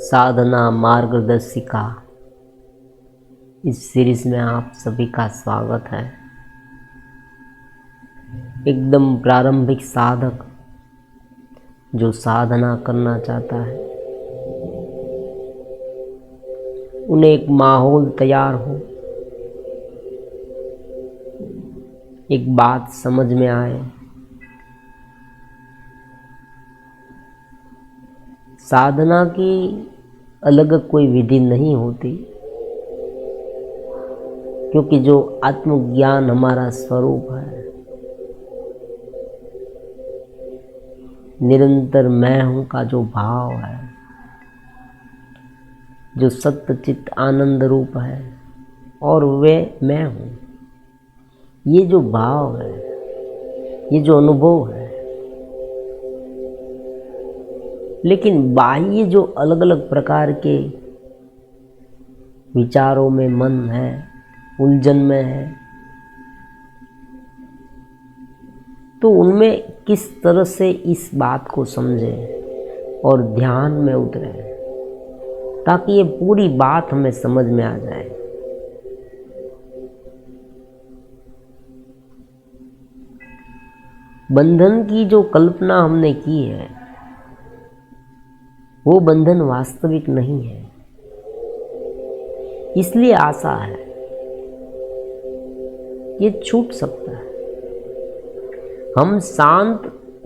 साधना मार्गदर्शिका इस सीरीज में आप सभी का स्वागत है। एकदम प्रारंभिक साधक जो साधना करना चाहता है उन्हें एक माहौल तैयार हो, एक बात समझ में आए। साधना की अलग कोई विधि नहीं होती, क्योंकि जो आत्मज्ञान हमारा स्वरूप है, निरंतर मैं हूं का जो भाव है, जो सत्य चित्त आनंद रूप है और वे मैं हूं, ये जो भाव है, ये जो अनुभव है। लेकिन बाह्य जो अलग अलग प्रकार के विचारों में मन है, उलझन में है, तो उनमें किस तरह से इस बात को समझे और ध्यान में उतरे ताकि ये पूरी बात हमें समझ में आ जाए। बंधन की जो कल्पना हमने की है वो बंधन वास्तविक नहीं है, इसलिए आशा है ये छूट सकता है, हम शांत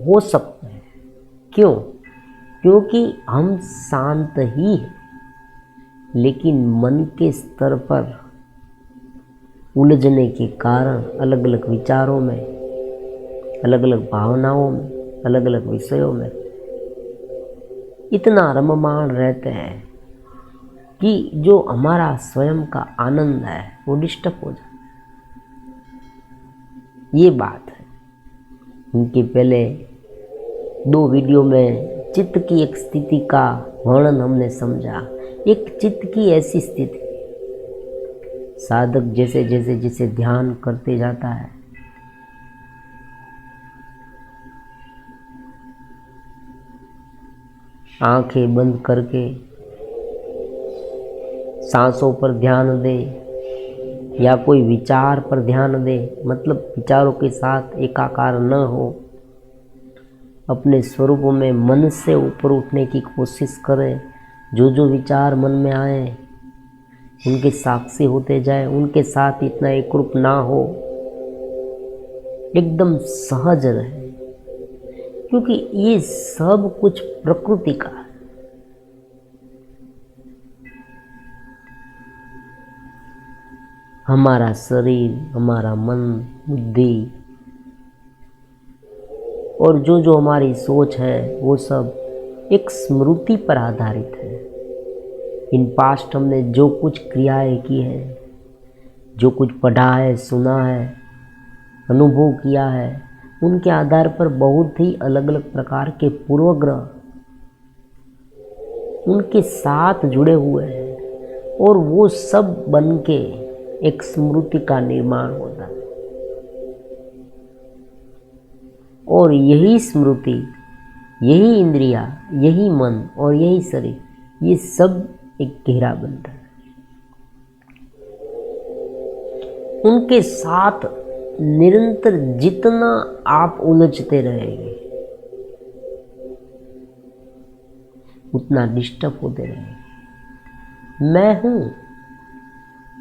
हो सकते हैं। क्यों? क्योंकि हम शांत ही हैं, लेकिन मन के स्तर पर उलझने के कारण अलग अलग विचारों में, अलग अलग भावनाओं में, अलग अलग विषयों में इतना रममाण रहते हैं कि जो हमारा स्वयं का आनंद है वो डिस्टर्ब हो जाता है। ये बात है। इनके पहले 2 वीडियो में चित्त की एक स्थिति का वर्णन हमने समझा। एक चित्त की ऐसी स्थिति, साधक जैसे जैसे जिसे ध्यान करते जाता है, आंखें बंद करके सांसों पर ध्यान दे या कोई विचार पर ध्यान दे, मतलब विचारों के साथ एकाकार न हो, अपने स्वरूप में मन से ऊपर उठने की कोशिश करें। जो जो विचार मन में आए उनके साक्षी होते जाए, उनके साथ इतना एकरूप ना हो, एकदम सहज रहे, क्योंकि ये सब कुछ प्रकृति का है। हमारा शरीर, हमारा मन, बुद्धि और जो जो हमारी सोच है वो सब एक स्मृति पर आधारित है। इन पास्ट हमने जो कुछ क्रियाएं की है, जो कुछ पढ़ा है, सुना है, अनुभव किया है, उनके आधार पर बहुत ही अलग अलग प्रकार के पूर्वग्रह उनके साथ जुड़े हुए हैं और वो सब बन के एक स्मृति का निर्माण होता है। और यही स्मृति, यही इंद्रिया, यही मन और यही शरीर, ये सब एक घेरा बनता है। उनके साथ निरंतर जितना आप उलझते रहेंगे उतना डिस्टर्ब होते रहेंगे। मैं हूं,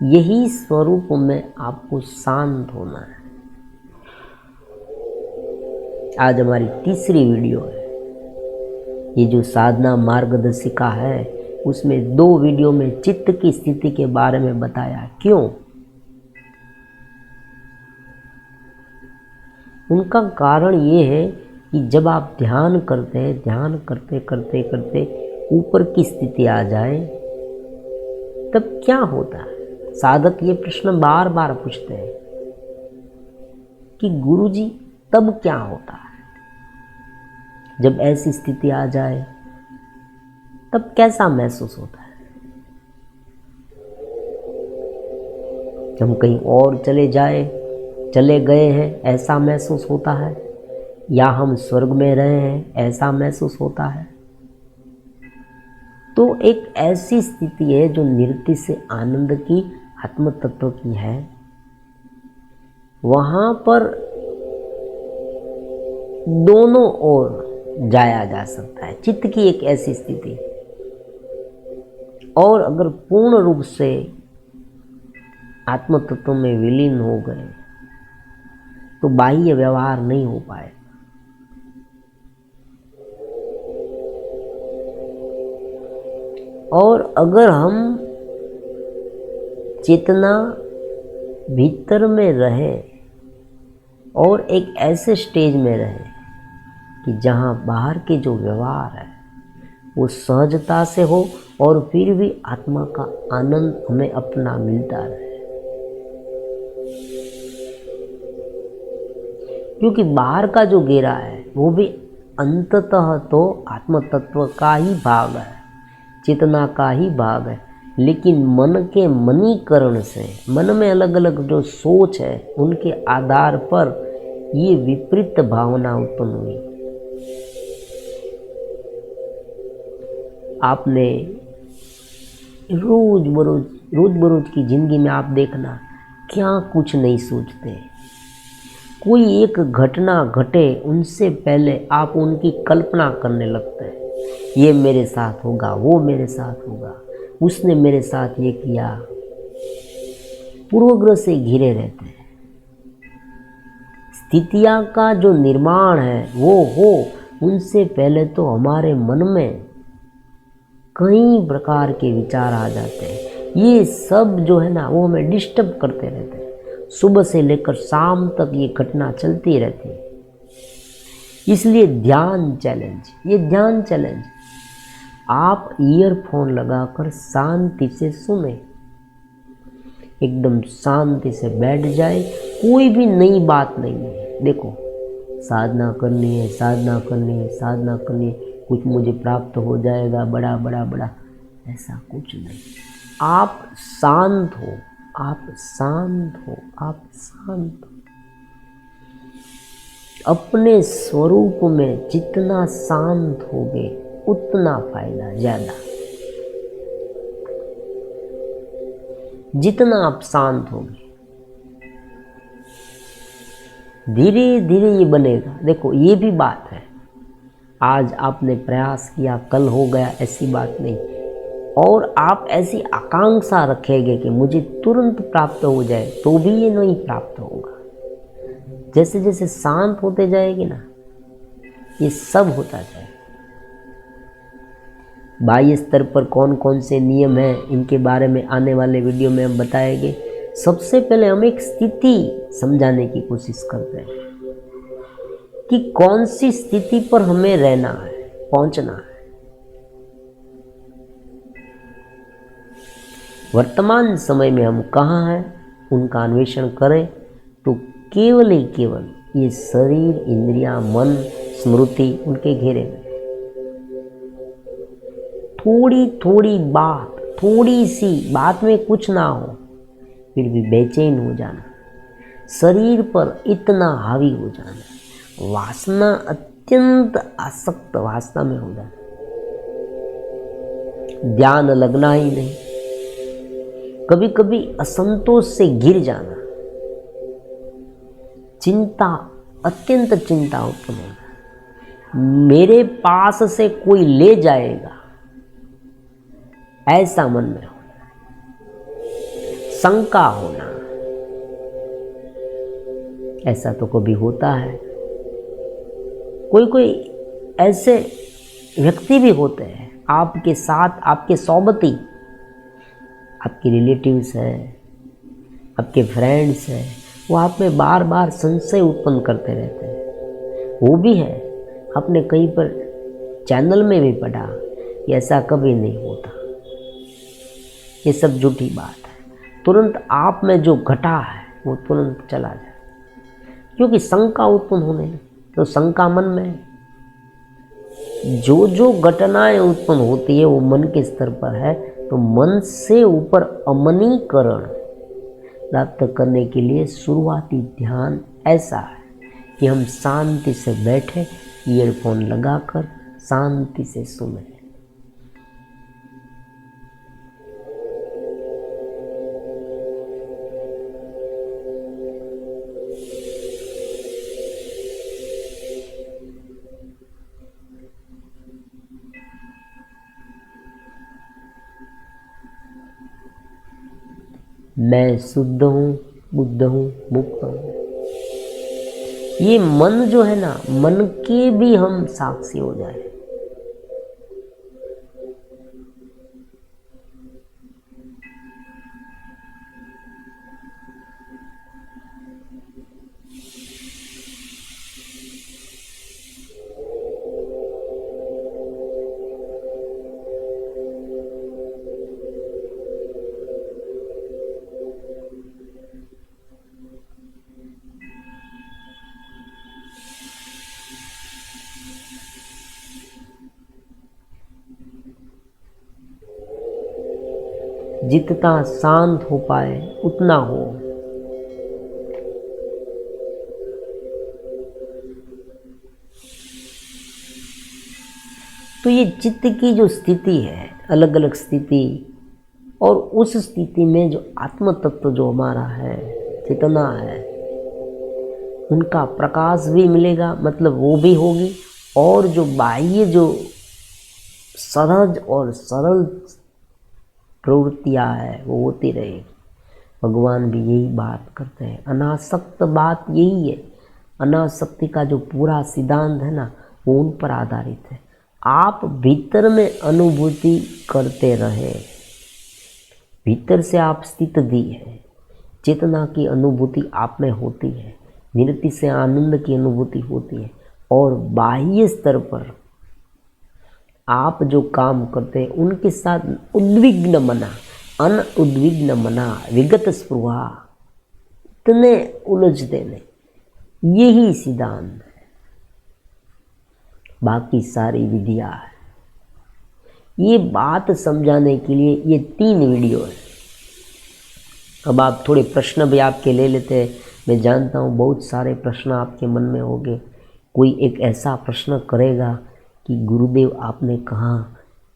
यही स्वरूप में आपको शांत होना है। आज हमारी तीसरी वीडियो है। ये जो साधना मार्गदर्शिका है उसमें 2 वीडियो में चित्त की स्थिति के बारे में बताया। क्यों? उनका कारण ये है कि जब आप ध्यान करते हैं, ध्यान करते करते करते ऊपर की स्थिति आ जाए तब क्या होता है? साधक ये प्रश्न बार बार पूछते हैं कि गुरुजी तब क्या होता है? जब ऐसी स्थिति आ जाए तब कैसा महसूस होता है? हम कहीं और चले गए हैं ऐसा महसूस होता है, या हम स्वर्ग में रहे हैं ऐसा महसूस होता है, तो एक ऐसी स्थिति है जो निरति से आनंद की, आत्म तत्व की है। वहाँ पर दोनों ओर जाया जा सकता है, चित्त की एक ऐसी स्थिति। और अगर पूर्ण रूप से आत्म तत्व में विलीन हो गए तो बाह्य व्यवहार नहीं हो पाए। और अगर हम चेतना भीतर में रहे और एक ऐसे स्टेज में रहे कि जहाँ बाहर के जो व्यवहार है वो सहजता से हो और फिर भी आत्मा का आनंद हमें अपना मिलता रहे। क्योंकि बाहर का जो घेरा है वो भी अंततः तो आत्म तत्व का ही भाग है, चेतना का ही भाग है। लेकिन मन के मनीकरण से, मन में अलग अलग जो सोच है उनके आधार पर ये विपरीत भावना उत्पन्न हुई। आपने रोज बरोज की जिंदगी में आप देखना क्या कुछ नहीं सोचते। कोई एक घटना घटे उनसे पहले आप उनकी कल्पना करने लगते हैं। ये मेरे साथ होगा, वो मेरे साथ होगा, उसने मेरे साथ ये किया। पूर्वग्रह से घिरे रहते हैं। स्थितियां का जो निर्माण है वो हो उनसे पहले तो हमारे मन में कई प्रकार के विचार आ जाते हैं। ये सब जो है ना वो हमें डिस्टर्ब करते रहते हैं। सुबह से लेकर शाम तक ये घटना चलती रहती है। इसलिए ध्यान चैलेंज, ये ध्यान चैलेंज। आप ईयरफोन लगाकर शांति से सुने, एकदम शांति से बैठ जाए, कोई भी नई बात नहीं है। देखो साधना करनी है, साधना करनी है, साधना करनी है, कुछ मुझे प्राप्त हो जाएगा, बड़ा बड़ा बड़ा, ऐसा कुछ नहीं। आप शांत हो, आप शांत हो, आप शांत हो। अपने स्वरूप में जितना शांत होगे उतना फायदा ज्यादा। जितना आप शांत होगे धीरे धीरे ये बनेगा। देखो ये भी बात है, आज आपने प्रयास किया कल हो गया, ऐसी बात नहीं। और आप ऐसी आकांक्षा रखेंगे कि मुझे तुरंत प्राप्त हो जाए तो भी ये नहीं प्राप्त होगा। जैसे जैसे शांत होते जाएगी ना ये सब होता जाएगा। बाह्य स्तर पर कौन कौन से नियम हैं इनके बारे में आने वाले वीडियो में हम बताएंगे। सबसे पहले हम एक स्थिति समझाने की कोशिश करते हैं कि कौन सी स्थिति पर हमें रहना है, पहुंचना है। वर्तमान समय में हम कहाँ हैं उनका अन्वेषण करें तो केवल ही केवल ये शरीर, इंद्रियां, मन, स्मृति उनके घेरे में। थोड़ी थोड़ी बात, थोड़ी सी बात में कुछ ना हो फिर भी बेचैन हो जाना, शरीर पर इतना हावी हो जाना, वासना अत्यंत आसक्त वासना में हो जाना, ध्यान लगना ही नहीं, कभी कभी असंतोष से गिर जाना, चिंता, अत्यंत चिंता उत्पन्न होना, मेरे पास से कोई ले जाएगा ऐसा मन में होना, शंका होना, ऐसा तो कभी होता है। कोई कोई ऐसे व्यक्ति भी होते हैं आपके साथ, आपके सोबती, आपके रिलेटिव्स हैं, आपके फ्रेंड्स हैं, वो आप में बार बार संशय उत्पन्न करते रहते हैं। वो भी है, आपने कहीं पर चैनल में भी पढ़ा कि ऐसा कभी नहीं होता। ये सब झूठी बात है। तुरंत आप में जो घटा है वो तुरंत चला जाए, क्योंकि शंका उत्पन्न होने तो शंका मन में है। जो जो घटनाएं उत्पन्न होती है वो मन के स्तर पर है। तो मन से ऊपर अमनीकरण प्राप्त करने के लिए शुरुआती ध्यान ऐसा है कि हम शांति से बैठे, ईयरफोन लगाकर शांति से सुने। मैं शुद्ध हूँ, बुद्ध हूँ, मुक्त हूँ। ये मन जो है ना, मन के भी हम साक्षी हो जाए। जितना शांत हो पाए उतना हो। तो ये चित्त की जो स्थिति है, अलग अलग स्थिति, और उस स्थिति में जो आत्म तत्व जो हमारा है, चेतना है, उनका प्रकाश भी मिलेगा, मतलब वो भी होगी, और जो बाह्य जो सहज और सरल प्रवृत्तियाँ है वो होती रहेगी। भगवान भी यही बात करते हैं, अनासक्त बात यही है। अनासक्ति का जो पूरा सिद्धांत है ना, वो उन पर आधारित है। आप भीतर में अनुभूति करते रहे, भीतर से आप स्थित दी है, चेतना की अनुभूति आप में होती है, निरति से आनंद की अनुभूति होती है, और बाह्य स्तर पर आप जो काम करते हैं उनके साथ उद्विग्न मना, अनउद्विग्न मना, विगत स्पृहा, इतने उलझते नहीं। यही सिद्धांत है, बाकी सारी विधियां है। ये बात समझाने के लिए ये 3 वीडियो है। अब आप थोड़े प्रश्न भी आपके ले लेते हैं। मैं जानता हूँ बहुत सारे प्रश्न आपके मन में होंगे। कोई एक ऐसा प्रश्न करेगा कि गुरुदेव आपने कहा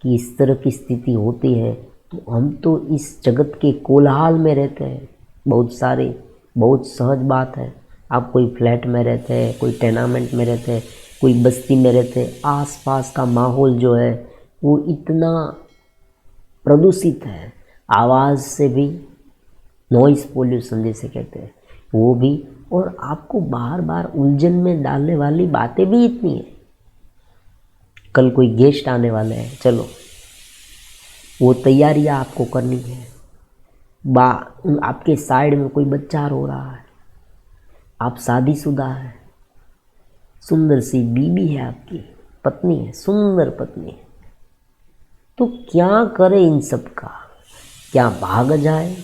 कि इस तरह की स्थिति होती है, तो हम तो इस जगत के कोलाहल में रहते हैं, बहुत सहज बात है। आप कोई फ्लैट में रहते हैं, कोई टेनामेंट में रहते हैं, कोई बस्ती में रहते हैं, आसपास का माहौल जो है वो इतना प्रदूषित है, आवाज़ से भी, नॉइस पोल्यूशन जिसे कहते हैं वो भी, और आपको बार बार उलझन में डालने वाली बातें भी इतनी हैं। कल कोई गेस्ट आने वाले हैं, चलो वो तैयारियां आपको करनी है। आपके साइड में कोई बच्चा रो रहा है, आप शादीशुदा है, सुंदर सी बीबी है, आपकी पत्नी है, सुंदर पत्नी है, तो क्या करे इन सब का? क्या भाग जाए?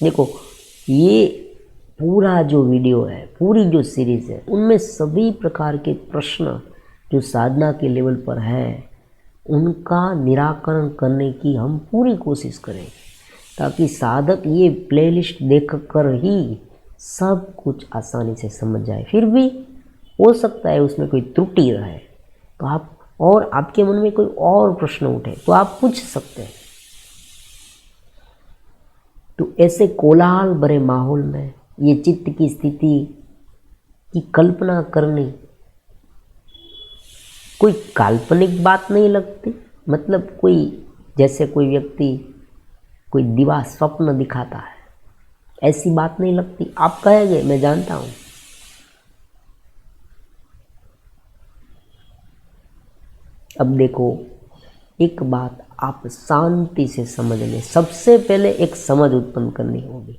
देखो, ये पूरा जो वीडियो है, पूरी जो सीरीज़ है, उनमें सभी प्रकार के प्रश्न जो साधना के लेवल पर है उनका निराकरण करने की हम पूरी कोशिश करेंगे, ताकि साधक ये प्लेलिस्ट देखकर ही सब कुछ आसानी से समझ जाए। फिर भी हो सकता है उसमें कोई त्रुटि रहे, तो आप, और आपके मन में कोई और प्रश्न उठे तो आप पूछ सकते हैं। तो ऐसे कोलाहल भरे माहौल में ये चित्त की स्थिति की कल्पना करनी कोई काल्पनिक बात नहीं लगती। मतलब कोई, जैसे कोई व्यक्ति कोई दिवा स्वप्न दिखाता है, ऐसी बात नहीं लगती। आप कहेंगे मैं जानता हूँ। अब देखो, एक बात आप शांति से समझ लें। सबसे पहले एक समझ उत्पन्न करनी होगी,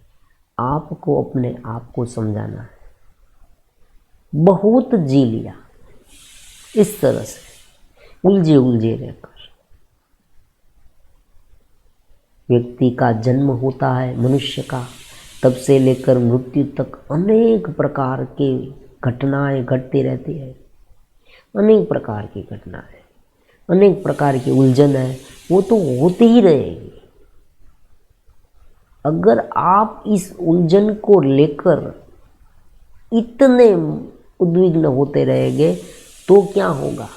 आपको अपने आप को समझाना है। बहुत जी लिया इस तरह से उलझे उलझे रहकर। व्यक्ति का जन्म होता है मनुष्य का, तब से लेकर मृत्यु तक अनेक प्रकार की घटनाएं घटती रहती है, अनेक प्रकार की घटनाएं, अनेक प्रकार की उलझन है, वो तो होती ही रहेगी। अगर आप इस उलझन को लेकर इतने उद्विग्न होते रहेंगे तो क्या होगा?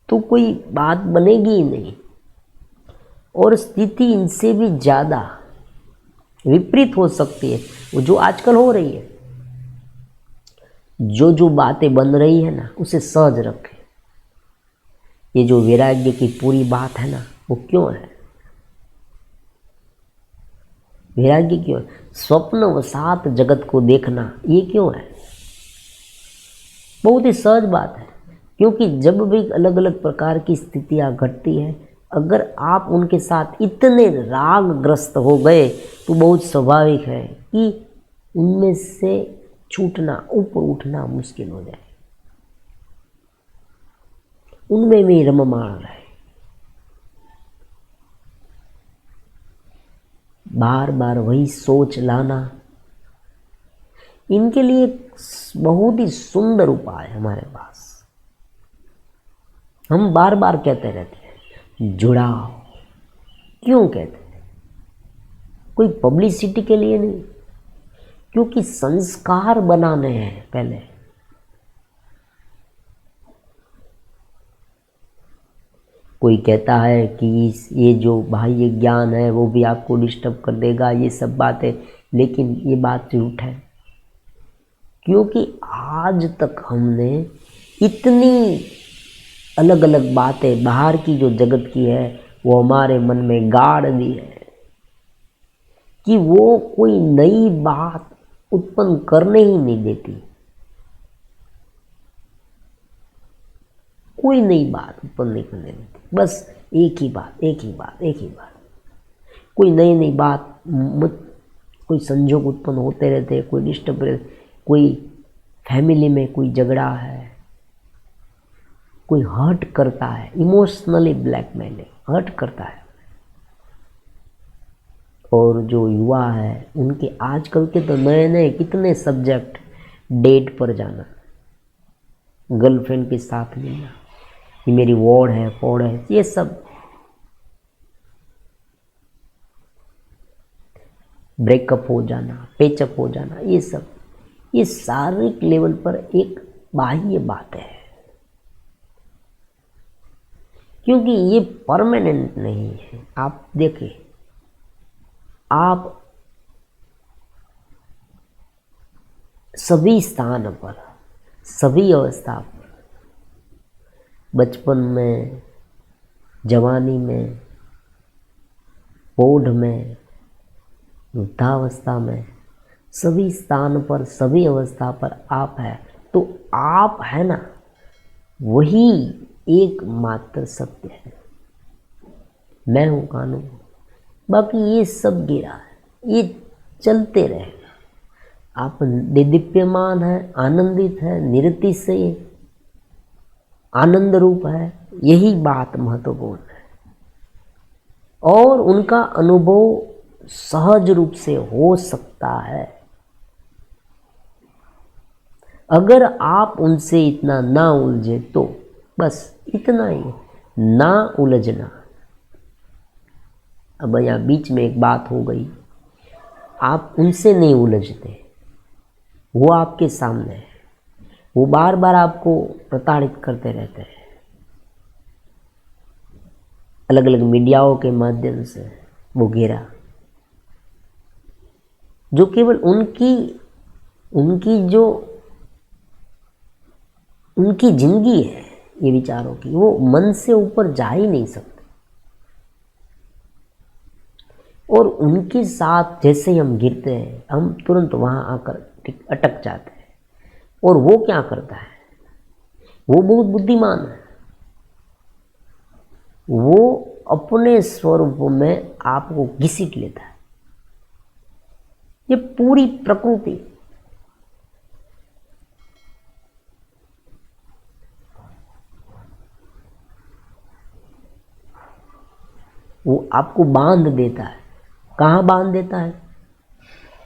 तो कोई बात बनेगी ही नहीं, और स्थिति इनसे भी ज़्यादा विपरीत हो सकती है, वो जो आजकल हो रही है। जो बातें बन रही है ना, उसे सहज रखें। ये जो वैराग्य की पूरी बात है ना, वो क्यों है? वैराग्य क्यों है? स्वप्नवशात जगत को देखना, ये क्यों है? बहुत ही सहज बात है, क्योंकि जब भी अलग अलग प्रकार की स्थितियां घटती है, अगर आप उनके साथ इतने रागग्रस्त हो गए तो बहुत स्वाभाविक है कि उनमें से छूटना, ऊपर उठना मुश्किल हो जाए, उनमें भी रममाण रहे। बार बार वही सोच लाना, इनके लिए बहुत ही सुंदर उपाय हमारे पास। हम बार बार कहते रहते हैं जुड़ाव, क्यों कहते हैं? कोई पब्लिसिटी के लिए नहीं, क्योंकि संस्कार बनाने हैं पहले। कोई कहता है कि ये जो बाह्य ज्ञान है वो भी आपको डिस्टर्ब कर देगा, ये सब बातें, लेकिन ये बात झूठ है, क्योंकि आज तक हमने इतनी अलग अलग बातें बाहर की जो जगत की है वो हमारे मन में गाड़ दी है कि वो कोई नई बात उत्पन्न करने ही नहीं देती। कोई नई बात उत्पन्न नहीं करने देती, बस एक ही बात, एक ही बात, एक ही बात। कोई नई नई बात कोई संजोग उत्पन्न होते रहते हैं, कोई डिस्टर्ब रहते, कोई फैमिली में कोई झगड़ा है, कोई हर्ट करता है, इमोशनली ब्लैकमेलिंग, हर्ट करता है। और जो युवा है उनके आजकल के तो नए नए कितने सब्जेक्ट, डेट पर जाना, गर्लफ्रेंड के साथ मिलना, ये मेरी वॉर्ड है, फॉर्ड है, ये सब ब्रेकअप हो जाना, पेचअप हो जाना, ये सब, ये शारीरिक लेवल पर एक बाह्य बात है, क्योंकि ये परमानेंट नहीं है। आप देखिए, आप सभी स्थान पर, सभी अवस्था पर, बचपन में, जवानी में, पौध में, वृद्धावस्था में, सभी स्थान पर, सभी अवस्था पर आप है, तो आप है ना, वही एकमात्र सत्य है। मैं हूँ कानून, बाकी ये सब गिरा है, ये चलते रहेगा। आप दीप्यमान है, आनंदित है, निरति से आनंद रूप है, यही बात महत्वपूर्ण है। और उनका अनुभव सहज रूप से हो सकता है अगर आप उनसे इतना ना उलझे तो। बस इतना ही, ना उलझना। अब यहाँ बीच में एक बात हो गई, आप उनसे नहीं उलझते, वो आपके सामने है, वो बार बार आपको प्रताड़ित करते रहते हैं, अलग अलग मीडियाओं के माध्यम से वो घेरा, जो केवल उनकी जिंदगी है ये विचारों की, वो मन से ऊपर जा ही नहीं सकते। और उनके साथ जैसे ही हम गिरते हैं, हम तुरंत वहां आकर अटक जाते हैं। और वो क्या करता है, वो बहुत बुद्धिमान है, वो अपने स्वरूप में आपको घसीट लेता है। ये पूरी प्रकृति, वो आपको बांध देता है। कहाँ बांध देता है?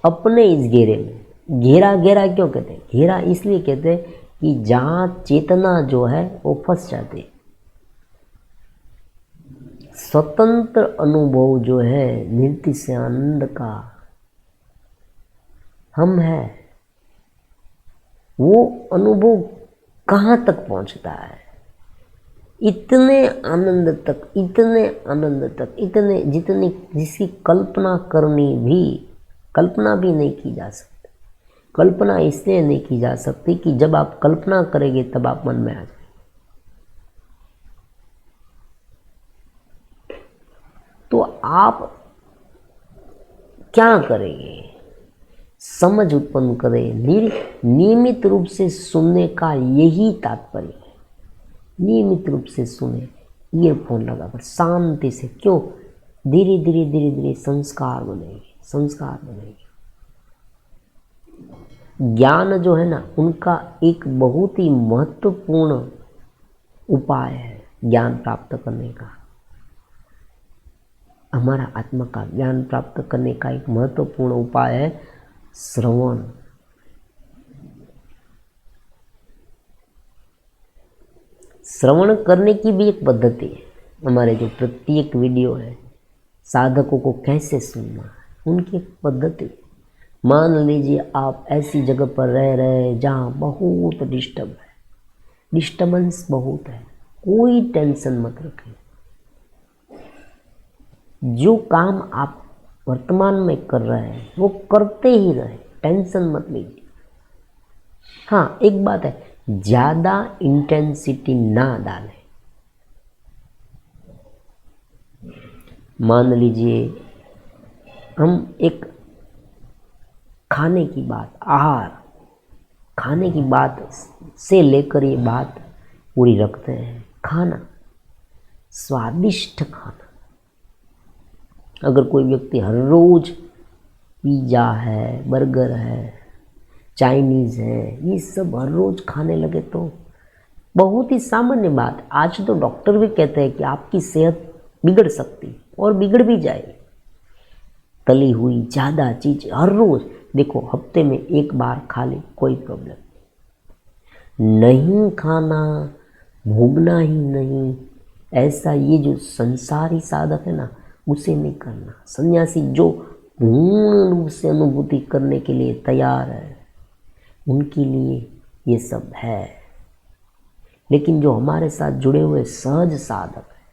अपने इस घेरे में। घेरा घेरा क्यों कहते हैं? घेरा इसलिए कहते हैं कि जहाँ चेतना जो है वो फंस जाती है। स्वतंत्र अनुभव जो है नित्य से आनंद का हम है, वो अनुभव कहाँ तक पहुँचता है? इतने आनंद तक, इतने आनंद तक, इतने जितनी जिसकी कल्पना भी नहीं की जा सकती। कल्पना इसलिए नहीं की जा सकती कि जब आप कल्पना करेंगे तब आप मन में आ जाए। तो आप क्या करें? समझ उत्पन्न करें। नियमित रूप से सुनने का यही तात्पर्य है। नियमित रूप से सुने, ईयरफोन लगाकर शांति से। क्यों? धीरे धीरे धीरे धीरे संस्कार बनेंगे, संस्कार बनेंगे। ज्ञान जो है ना, उनका एक बहुत ही महत्वपूर्ण उपाय है ज्ञान प्राप्त करने का। हमारा आत्मा का ज्ञान प्राप्त करने का एक महत्वपूर्ण उपाय है श्रवण। श्रवण करने की भी एक पद्धति है। हमारे जो प्रत्येक वीडियो है, साधकों को कैसे सुनना है, उनकी एक पद्धति। मान लीजिए आप ऐसी जगह पर रह रहे हैं जहाँ बहुत डिस्टर्ब है, डिस्टर्बेंस बहुत है, कोई टेंशन मत रखें। जो काम आप वर्तमान में कर रहे हैं वो करते ही रहे, टेंशन मत लीजिए। हाँ, एक बात है, ज़्यादा इंटेंसिटी ना डालें। मान लीजिए हम एक खाने की बात, आहार, खाने की बात से लेकर ये बात पूरी रखते हैं। खाना, स्वादिष्ट खाना। अगर कोई व्यक्ति हर रोज पिज़्ज़ा है, बर्गर है, चाइनीज़ है, ये सब हर रोज खाने लगे तो बहुत ही सामान्य बात। आज तो डॉक्टर भी कहते हैं कि आपकी सेहत बिगड़ सकती है और बिगड़ भी जाएगी। तली हुई ज़्यादा चीज़ हर रोज़, देखो हफ्ते में एक बार खा ले, कोई प्रॉब्लम नहीं। खाना भोगना ही नहीं, ऐसा ये जो संसारी साधक है ना, उसे नहीं करना। सन्यासी जो पूर्ण रूप से अनुभूति करने के लिए तैयार है, उनके लिए ये सब है। लेकिन जो हमारे साथ जुड़े हुए सहज साधक है,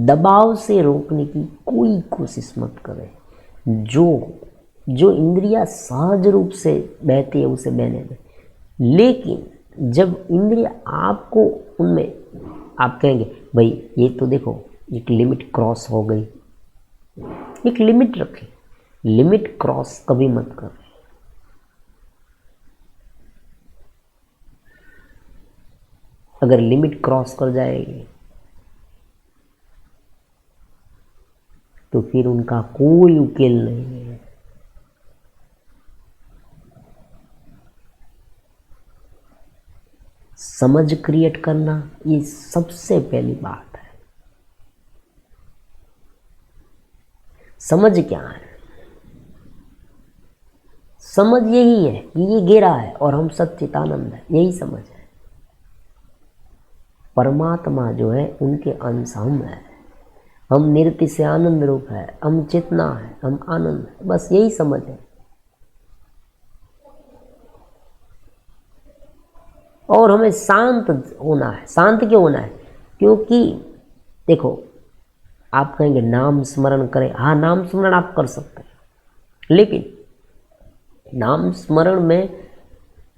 दबाव से रोकने की कोई कोशिश मत करें। जो इंद्रिया सहज रूप से बहती है उसे बहने दें। लेकिन जब इंद्रिया आपको उनमें, आप कहेंगे भाई ये तो देखो एक लिमिट क्रॉस हो गई, एक लिमिट रखें। लिमिट क्रॉस कभी मत करें। अगर लिमिट क्रॉस कर जाएगी तो फिर उनका कोई उकेल नहीं है। समझ क्रिएट करना ये सबसे पहली बात है। समझ क्या है? समझ यही है कि ये गिरा है और हम सच्चिदानंद है, यही समझ है। परमात्मा जो है उनके अंश हम है, हम निरति से आनंद रूप है, हम चेतना है, हम आनंद है, बस यही समझ है। और हमें शांत होना है। शांत क्यों होना है? क्योंकि देखो आप कहेंगे नाम स्मरण करें, हाँ नाम स्मरण आप कर सकते हैं, लेकिन नाम स्मरण में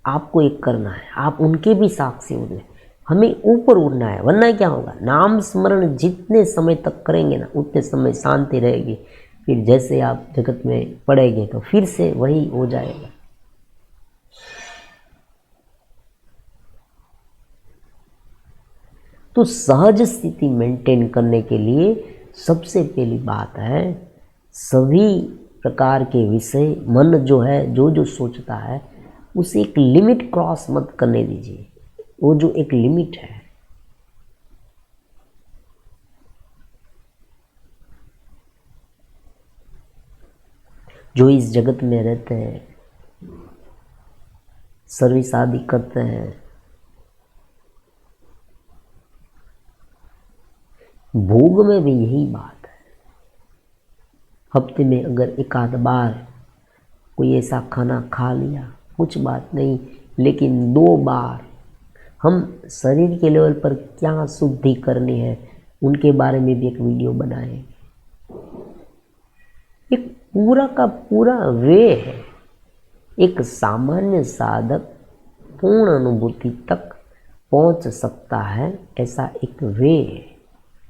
आपको एक करना है, आप उनके भी साक्षी होंगे। हमें ऊपर उड़ना है, वरना क्या होगा, नाम स्मरण जितने समय तक करेंगे ना उतने समय शांति रहेगी। फिर जैसे आप जगत में पड़ेंगे तो फिर से वही हो जाएगा। तो सहज स्थिति मेंटेन करने के लिए सबसे पहली बात है, सभी प्रकार के विषय मन जो है जो सोचता है उसे एक लिमिट क्रॉस मत करने दीजिए। वो जो एक लिमिट है, जो इस जगत में रहते हैं, सर्विस आदि करते हैं, भोग में भी यही बात है। हफ्ते में अगर एक आध बार कोई ऐसा खाना खा लिया कुछ बात नहीं, लेकिन 2 बार हम शरीर के लेवल पर क्या शुद्धि करनी है उनके बारे में भी एक वीडियो बनाएंगे। एक पूरा का पूरा वे है। एक सामान्य साधक पूर्ण अनुभूति तक पहुंच सकता है, ऐसा एक वे है।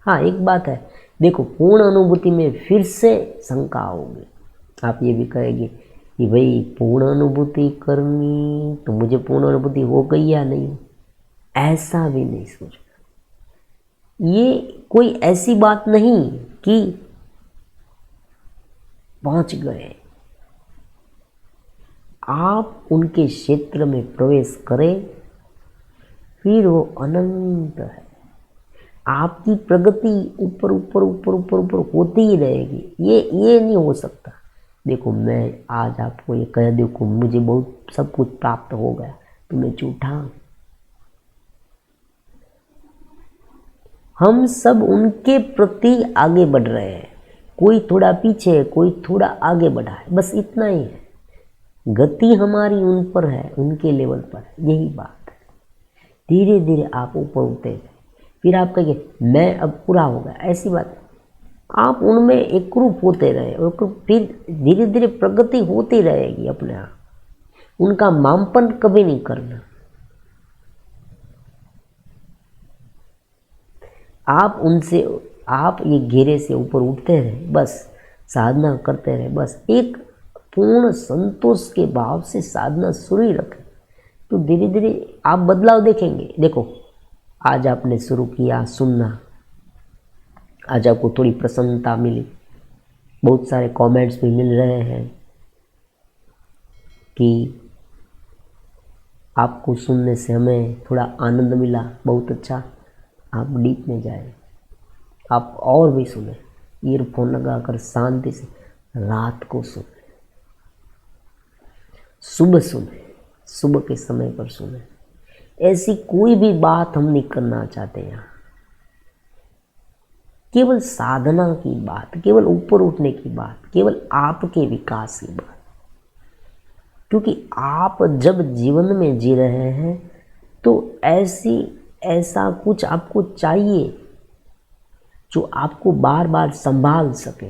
हाँ एक बात है, देखो पूर्ण अनुभूति में फिर से शंका होगी, आप ये भी कहेंगे कि भाई पूर्ण अनुभूति करनी तो मुझे पूर्ण अनुभूति हो गई या नहीं, ऐसा भी नहीं सोचना। ये कोई ऐसी बात नहीं कि पहुंच गए, आप उनके क्षेत्र में प्रवेश करें फिर वो अनंत है। आपकी प्रगति ऊपर ऊपर ऊपर ऊपर ऊपर होती ही रहेगी, ये नहीं हो सकता। देखो मैं आज आपको ये कह दूं कि मुझे बहुत सब कुछ प्राप्त हो गया तो मैं झूठा हूं। हम सब उनके प्रति आगे बढ़ रहे हैं, कोई थोड़ा पीछे है, कोई थोड़ा आगे बढ़ा है, बस इतना ही है। गति हमारी उन पर है, उनके लेवल पर है, यही बात है। धीरे धीरे आप ऊपर उठते हैं, फिर आप कहेंगे मैं अब पूरा हो गया, ऐसी बात है। आप उनमें एकरूप होते रहे और फिर धीरे धीरे प्रगति होती रहेगी अपने आप। उनका मापन कभी नहीं करना। आप ये घेरे से ऊपर उठते रहे, बस साधना करते रहे, बस एक पूर्ण संतोष के भाव से साधना शुरू ही रखें, तो धीरे धीरे आप बदलाव देखेंगे। देखो आज आपने शुरू किया सुनना, आज आपको थोड़ी प्रसन्नता मिली, बहुत सारे कमेंट्स भी मिल रहे हैं कि आपको सुनने से हमें थोड़ा आनंद मिला, बहुत अच्छा। आप डीप में जाए, आप और भी सुने, ईयरफोन लगाकर शांति से रात को सुने, सुबह सुने, सुबह के समय पर सुने। ऐसी कोई भी बात हम नहीं करना चाहते यहाँ, केवल साधना की बात, केवल ऊपर उठने की बात, केवल आपके विकास की बात। क्योंकि आप जब जीवन में जी रहे हैं तो ऐसा कुछ आपको चाहिए जो आपको बार बार संभाल सके,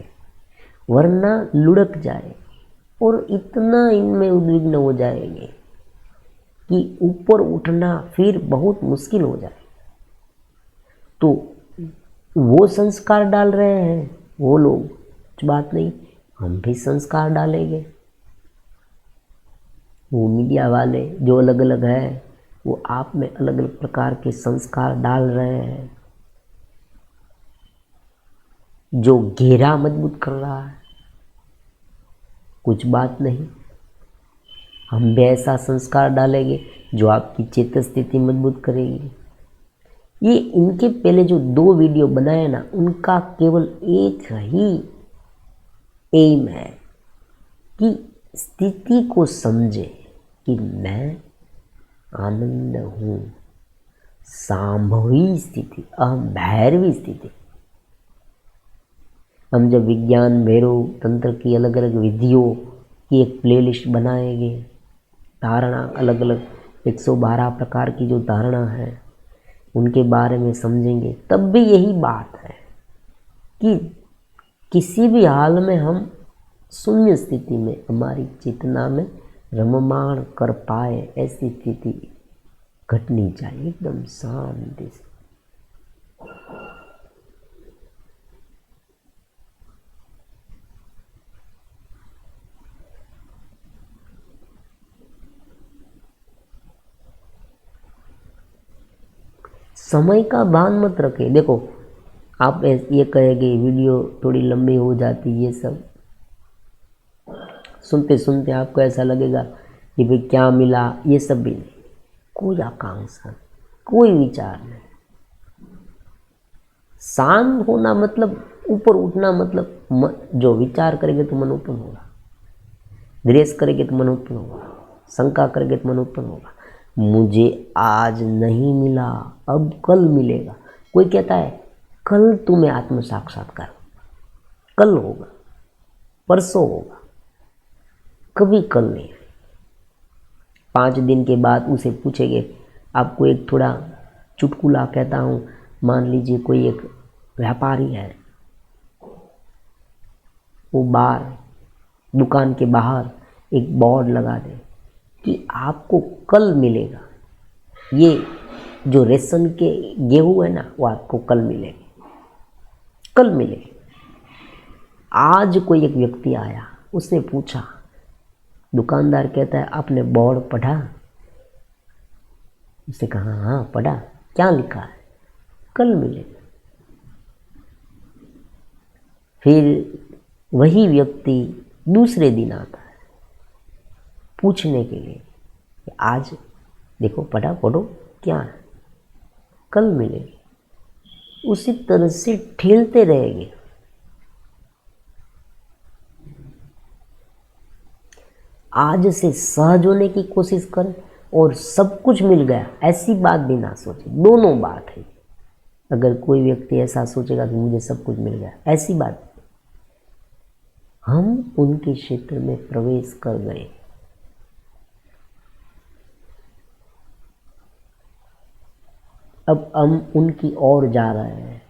वरना लुढ़क जाए और इतना इनमें उद्विग्न हो जाएंगे कि ऊपर उठना फिर बहुत मुश्किल हो जाए। तो वो संस्कार डाल रहे हैं वो लोग, कुछ बात नहीं, हम भी संस्कार डालेंगे। वो मीडिया वाले जो अलग अलग है वो आप में अलग अलग प्रकार के संस्कार डाल रहे हैं, जो घेरा मजबूत कर रहा है, कुछ बात नहीं। हम भी ऐसा संस्कार डालेंगे जो आपकी चेतन स्थिति मजबूत करेगी। ये इनके पहले जो 2 वीडियो बनाए ना, उनका केवल एक ही एम है कि स्थिति को समझे कि मैं आनंद हूँ। सांभवी स्थिति, अहम भैरवी स्थिति। हम जब विज्ञान भैरव तंत्र की अलग अलग विधियों की एक प्लेलिस्ट बनाएंगे, धारणा अलग अलग 112 प्रकार की जो धारणा है उनके बारे में समझेंगे, तब भी यही बात है कि किसी भी हाल में हम शून्य स्थिति में हमारी चेतना में रममाण कर पाए, ऐसी स्थिति घटनी चाहिए एकदम शांति से। समय का भान मत रखे। देखो आप ये कहेंगे वीडियो थोड़ी लंबी हो जाती, ये सब सुनते सुनते आपको ऐसा लगेगा कि भाई क्या मिला, ये सब भी नहीं, कोई आकांक्षा, कोई विचार नहीं। शांत होना मतलब ऊपर उठना, मतलब जो विचार करेंगे तो मन उत्पन्न होगा, द्वेष करेंगे तो मन उत्पन्न होगा, शंका करेंगे तो मन उत्पन्न होगा। मुझे आज नहीं मिला, अब कल मिलेगा। कोई कहता है कल तुम्हें आत्म साक्षात्कार, कल होगा, परसों होगा, कभी कल नहीं। 5 दिन के बाद उसे पूछेंगे। आपको एक थोड़ा चुटकुला कहता हूँ, मान लीजिए कोई एक व्यापारी है, वो दुकान के बाहर एक बोर्ड लगा दे कि आपको कल मिलेगा, ये जो रेशन के गेहूँ है ना वो आपको कल मिलेंगे, कल मिले। आज कोई एक व्यक्ति आया, उसने पूछा, दुकानदार कहता है आपने बोर्ड पढ़ा? उसने कहा हाँ पढ़ा। क्या लिखा है? कल मिले। फिर वही व्यक्ति दूसरे दिन आता है पूछने के लिए, आज देखो पढ़ा, पढ़ो, क्या है? कल मिलेगी। उसी तरह से ठेलते रहेंगे। आज से सहज होने की कोशिश करें और सब कुछ मिल गया ऐसी बात भी ना सोचे। दोनों बात है। अगर कोई व्यक्ति ऐसा सोचेगा कि मुझे सब कुछ मिल गया, ऐसी बात, हम उनके क्षेत्र में प्रवेश कर गए। अब हम उनकी ओर जा रहे हैं,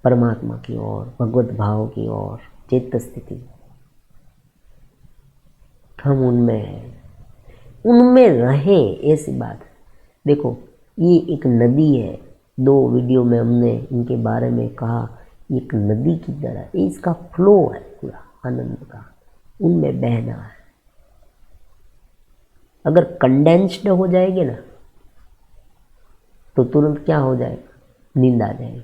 परमात्मा की ओर, भगवत भाव की ओर, चेत स्थिति। हम उनमें हैं, उनमें रहे, ऐसी बात है। देखो ये एक नदी है। 2 वीडियो में हमने इनके बारे में कहा, एक नदी की तरह इसका फ्लो है पूरा आनंद का, उनमें बहना है। अगर कंडेंस्ड हो जाएगी ना तो तुरंत क्या हो जाएगा? नींद आ जाएगी।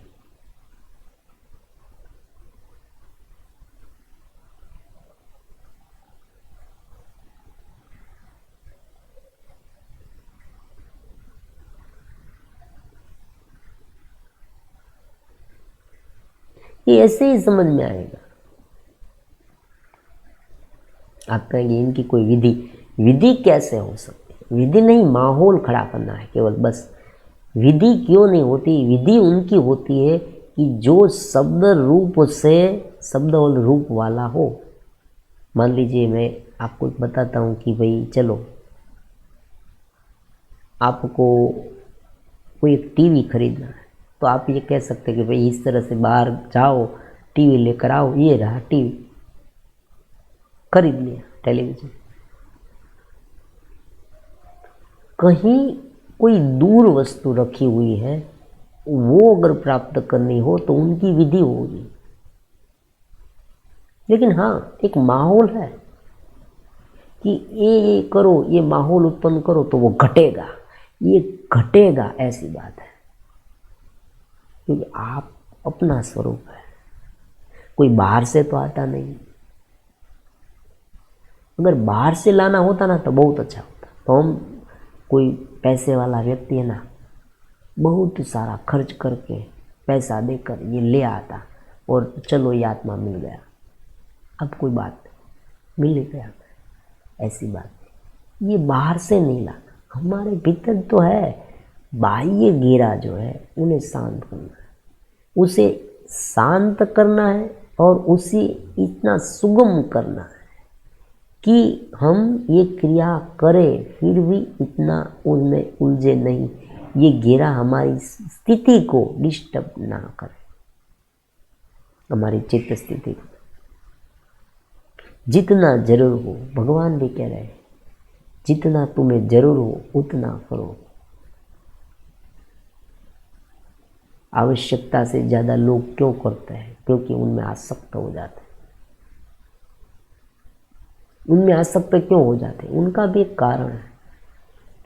ये ऐसे ही समझ में आएगा। आप कहेंगे इनकी कोई विधि कैसे हो सकती है? विधि नहीं, माहौल खड़ा करना है केवल, बस। विधि क्यों नहीं होती? विधि उनकी होती है कि जो शब्द रूप से शब्द और रूप वाला हो। मान लीजिए मैं आपको बताता हूँ कि भाई चलो आपको कोई एक टीवी खरीदना है, तो आप ये कह सकते हैं कि भाई इस तरह से बाहर जाओ, टीवी लेकर आओ, ये रहा टीवी, खरीद लिया टेलीविज़न। कहीं कोई दूर वस्तु रखी हुई है, वो अगर प्राप्त करनी हो तो उनकी विधि होगी। लेकिन हाँ, एक माहौल है कि ये करो, ये माहौल उत्पन्न करो तो वो घटेगा, ये घटेगा, ऐसी बात है। क्योंकि आप अपना स्वरूप है, कोई बाहर से तो आता नहीं। अगर बाहर से लाना होता ना तो बहुत अच्छा होता। तो हम, कोई पैसे वाला व्यक्ति है ना, बहुत सारा खर्च करके पैसा देकर ये ले आता और चलो ये आत्मा मिल गया। अब कोई बात मिल गया, ऐसी बात ये बाहर से नहीं लाना, हमारे भीतर तो है। बाह्य घेरा जो है उन्हें शांत करना है, उसे शांत करना है और उसे इतना सुगम करना है कि हम ये क्रिया करें फिर भी इतना उनमें उलझे नहीं, ये घेरा हमारी स्थिति को डिस्टर्ब ना करे, हमारी चित्त स्थिति को। जितना जरूर हो, भगवान भी कह रहे हैं, जितना तुम्हें जरूर हो उतना करो। आवश्यकता से ज़्यादा लोग क्यों करते हैं? क्योंकि उनमें आसक्त हो जाते हैं। उनमें आसक्त क्यों हो जाते हैं? उनका भी एक कारण है,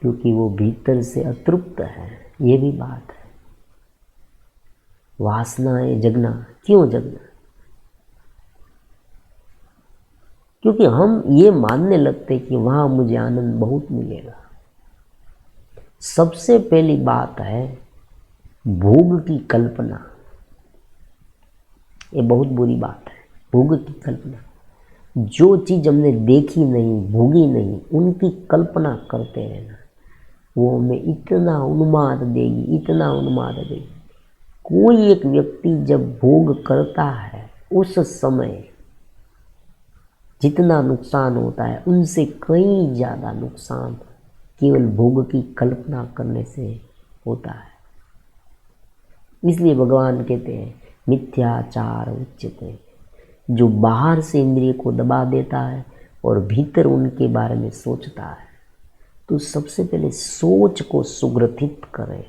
क्योंकि वो भीतर से अतृप्त है। ये भी बात है। वासनाएं जगना, क्यों जगना? क्योंकि हम ये मानने लगते कि वहाँ मुझे आनंद बहुत मिलेगा। सबसे पहली बात है भोग की कल्पना। ये बहुत बुरी बात है, भोग की कल्पना। जो चीज़ हमने देखी नहीं, भोगी नहीं, उनकी कल्पना करते रहना, वो हमें इतना उन्माद देगी, इतना उन्माद देगी। कोई एक व्यक्ति जब भोग करता है, उस समय जितना नुकसान होता है उनसे कई ज़्यादा नुकसान केवल भोग की कल्पना करने से होता है। इसलिए भगवान कहते हैं मिथ्याचार उच्यते। जो बाहर से इंद्रिय को दबा देता है और भीतर उनके बारे में सोचता है, तो सबसे पहले सोच को सुग्रथित करें।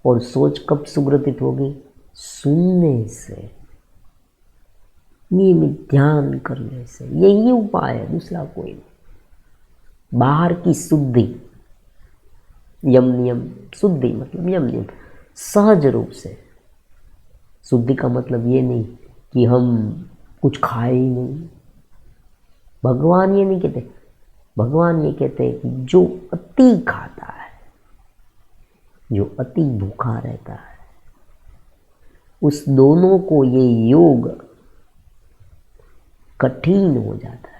और सोच कब सुग्रथित होगी? सुनने से, नियमित ध्यान करने से, यही उपाय है, दूसरा कोई नहीं। बाहर की शुद्धि, यम नियम, शुद्धि मतलब यम नियम, सहज रूप से। शुद्धि का मतलब ये नहीं कि हम कुछ खाए ही नहीं। भगवान ये नहीं कहते, भगवान ये कहते हैं कि जो अति खाता है, जो अति भूखा रहता है, उस दोनों को ये योग कठिन हो जाता है।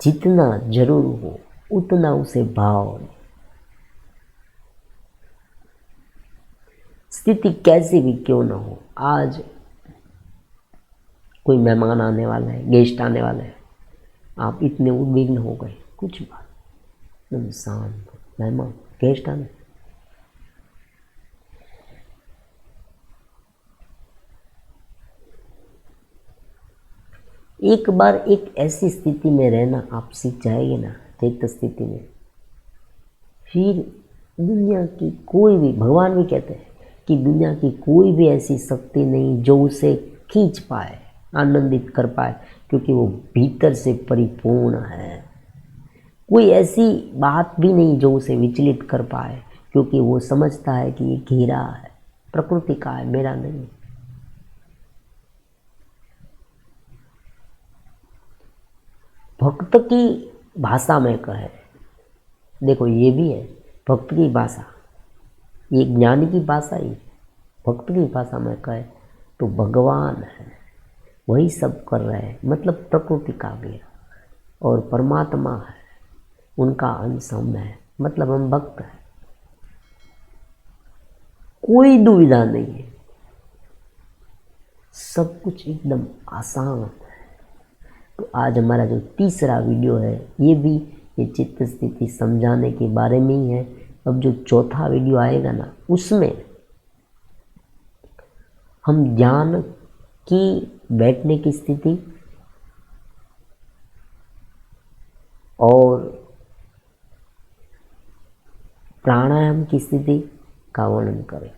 जितना जरूर हो उतना उसे भाव। स्थिति कैसी भी क्यों ना हो, आज कोई मेहमान आने वाला है, गेस्ट आने वाला है, आप इतने उद्विग्न हो गए, कुछ बात एकदम शांत, मेहमान गेस्ट आने, एक बार एक ऐसी स्थिति में रहना आप सीख जाएंगे ना, चैत्य स्थिति में, फिर दुनिया की कोई भी, भगवान भी कहते हैं कि दुनिया की कोई भी ऐसी शक्ति नहीं जो उसे खींच पाए, आनंदित कर पाए, क्योंकि वो भीतर से परिपूर्ण है। कोई ऐसी बात भी नहीं जो उसे विचलित कर पाए, क्योंकि वो समझता है कि ये घेरा है, प्रकृति का है, मेरा नहीं। भक्त की भाषा में कहे, देखो ये भी है भक्त की भाषा, ये ज्ञानी की भाषा ही, भक्त की भाषा में कहे तो भगवान है, वही सब कर रहे हैं, मतलब प्रकृति का भी है, और परमात्मा है, उनका अंश हम है, मतलब हम भक्त हैं। कोई दुविधा नहीं है, सब कुछ एकदम आसान है। तो आज हमारा जो तीसरा वीडियो है ये भी ये चित्त स्थिति समझाने के बारे में ही है। अब जो चौथा वीडियो आएगा ना, उसमें हम ध्यान की बैठने की स्थिति और प्राणायाम की स्थिति का वर्णन करें।